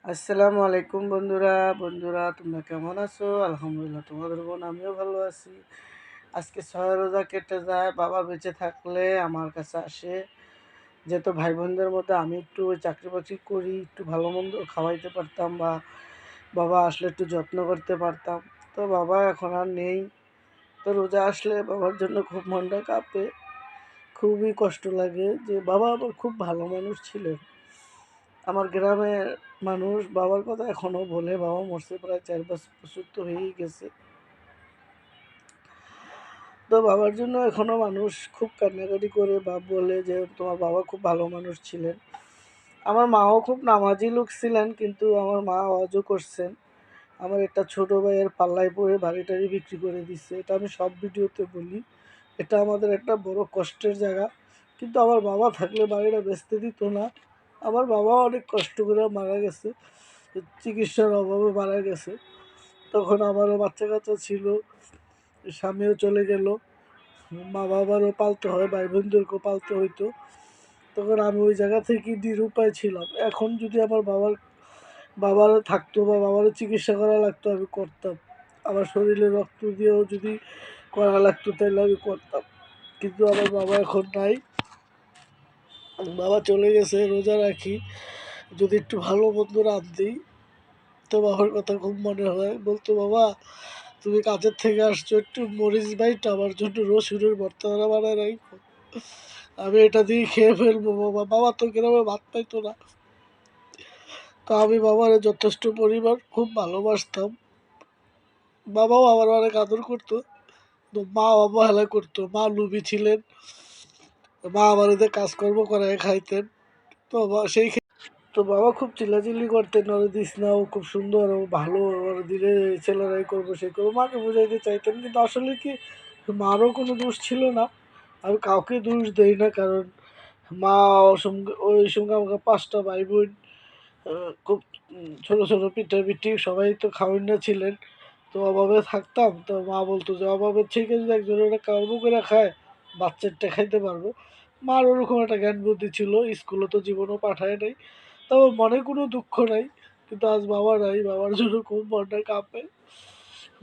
আসসালামু আলাইকুম বন্ধুরা তোমরা কেমন আছো? আলহামদুলিল্লাহ তোমাদের বোন আমিও ভালো আছি। আজকে ৬ রোজা কেটে যায়। বাবা বেঁচে থাকলে আমার কাছে আসে, যেহেতু ভাই বোনদের মধ্যে আমি একটু চাকরি বাকরি করি, একটু ভালো মন্দ খাওয়াইতে পারতাম বা বাবা আসলে একটু যত্ন করতে পারতাম। তো বাবা এখন আর নেই। তো রোজা আসলে বাবার জন্য খুব মনটা কাঁপে, খুবই কষ্ট লাগে। যে বাবা আমার খুব ভালো মানুষ ছিলেন। আমার গ্রামের মানুষ বাবার কথা এখনও বলে। বাবা মরছে প্রায় ৪-৫ বছর তো হয়েই গেছে। তো বাবার জন্য এখনও মানুষ খুব কান্নাকাটি করে বা বলে যে তোমার বাবা খুব ভালো মানুষ ছিলেন। আমার মাও খুব নামাজি লোক ছিলেন, কিন্তু আমার মা অজও করছেন। আমার একটা ছোট ভাইয়ের পাল্লায় পড়ে বাড়ি টাড়ি বিক্রি করে দিচ্ছে। এটা আমি সব ভিডিওতে বলি। এটা আমাদের একটা বড় কষ্টের জায়গা, কিন্তু আমার বাবা থাকলে বাড়িটা বেচতে দিত না। আমার বাবা অনেক কষ্ট করে মারা গেছে, চিকিৎসার অভাবে মারা গেছে। তখন আমারও বাচ্চা কাচ্চা ছিল, স্বামীও চলে গেল, মা বাবারও পালতে হয়, ভাই বোনদেরকেও পালতে হইতো। তখন আমি ওই জায়গা থেকে নিরুপায় ছিলাম। এখন যদি আমার বাবারও থাকতো বা বাবারও চিকিৎসা করা লাগতো, আমি করতাম। আমার শরীরে রক্ত দিয়েও যদি করা লাগতো তাহলে আমি করতাম, কিন্তু আমার বাবা এখন নাই। বাবা চলে গেছে। রোজা রাখি, যদি একটু ভালো মন্দ রাঁধি তো বাবার কথা খুব মনে হয়। বলতো, বাবা তুমি কাজের থেকে আসছো, একটু মরিচ বাইট আমার জন্য রসুনের ভর্তা বানায় রাখো, আমি এটা দিয়ে খেয়ে ফেলবো। বাবা বাবা তো গ্রামে ভাত পাইতো না। তো আমি বাবার যথেষ্ট পরিমাণ খুব ভালোবাসতাম। বাবাও আমার অনেক আদর করতো। তো মা অবহেলা করতো। মা লুবি ছিলেন। মা আমার এদের কাজকর্ম করায় খাইতেন। তো তো বাবা খুব চিল্লাচিল্লি করতেন, ওরে দিস না, ও খুব সুন্দর, ও ভালো, ওর দিলে ছেলেরাই করবো সে করবো। মাকে বুঝাইতে চাইতেন, কিন্তু আসলে কি মারও কোনো দোষ ছিল না। আমি কাউকে দোষ দেই না, কারণ মা ওই সঙ্গে আমাকে ৫টা ভাই বোন, খুব ছোটো ছোটো পিঠাপিঠি সবাই তো খাওয়ান ছিলেন। তো অভাবে থাকতাম। তো মা বলতো যে অভাবের থেকে যদি একজন ওটা কর্ম করে খায়, বাচ্চারটা খাইতে পারবো। মার ওরকম একটা জ্ঞান বুদ্ধি ছিল। স্কুলে তো জীবনও পাঠায় নাই, তবে মনে কোনো দুঃখ নাই। কিন্তু আজ বাবা নাই, বাবার জন্য খুব মনটা কাঁপে,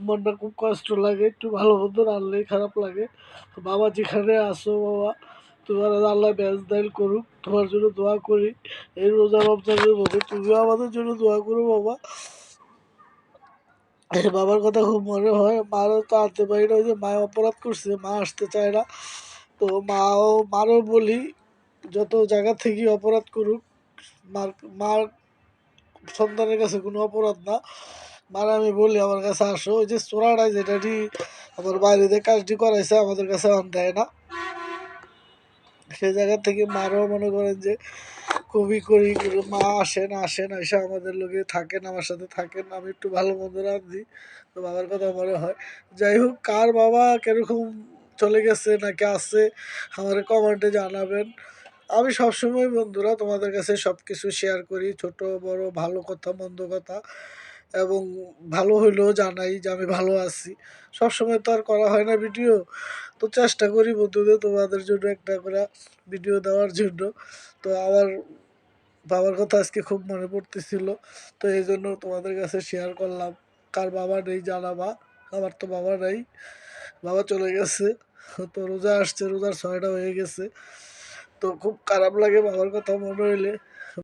মনটা খুব কষ্ট লাগে। একটু ভালো মন্দ রানলেই খারাপ লাগে। তো বাবা যেখানে আসো, বাবা তোমার আল্লাহ ব্যাস দাইল করুক, তোমার জন্য দোয়া করি। এই রোজা রমজানের মধ্যে তুমিও আমাদের জন্য দোয়া করো বাবা। বাবার কথা খুব মনে হয়। মারও তো আনতে পারি না, ওই যে মা অপরাধ করছে, মা আসতে চায় না। তো মারও বলি, যত জায়গা থেকে অপরাধ করুক, মার মার সন্তানের কাছে কোনো অপরাধ না। মানে আমি বলি, আমার কাছে আসো, ওই যে চোরাটাই যেটাটি আমার বাইরে কাজটি করাইছে আমাদের কাছে দেয় না। সেই জায়গা থেকে মারও মনে করেন যে খুবই করি, মা আসেন এসে আমাদের লোকে থাকেন, আমার সাথে থাকেন, আমি একটু ভালো মন্দ রাঁধি। তো বাবার কথা মনে হয়। যাই হোক, কার বাবা কিরকম চলে গেছে নাকি আছে, আমার কমেন্টে জানাবেন। আমি সবসময় বন্ধুরা তোমাদের কাছে সব কিছু শেয়ার করি, ছোট বড়, ভালো কথা মন্দ কথা, এবং ভালো হইলেও জানাই যে আমি ভালো আছি। সবসময় তো আর করা হয় না ভিডিও। তো চেষ্টা করি বন্ধুদের তোমাদের জন্য একটা করে ভিডিও দেওয়ার জন্য। তো আমার বাবার কথা আজকে খুব মনে পড়তেছিল, তো এই জন্য তোমাদের কাছে শেয়ার করলাম। কার বাবা নেই জানাবা। আমার তো বাবা নাই, বাবা চলে গেছে। তো রোজা আসছে, রোজার ৬টা হয়ে গেছে। তো খুব খারাপ লাগে বাবার কথা মনে হইলে।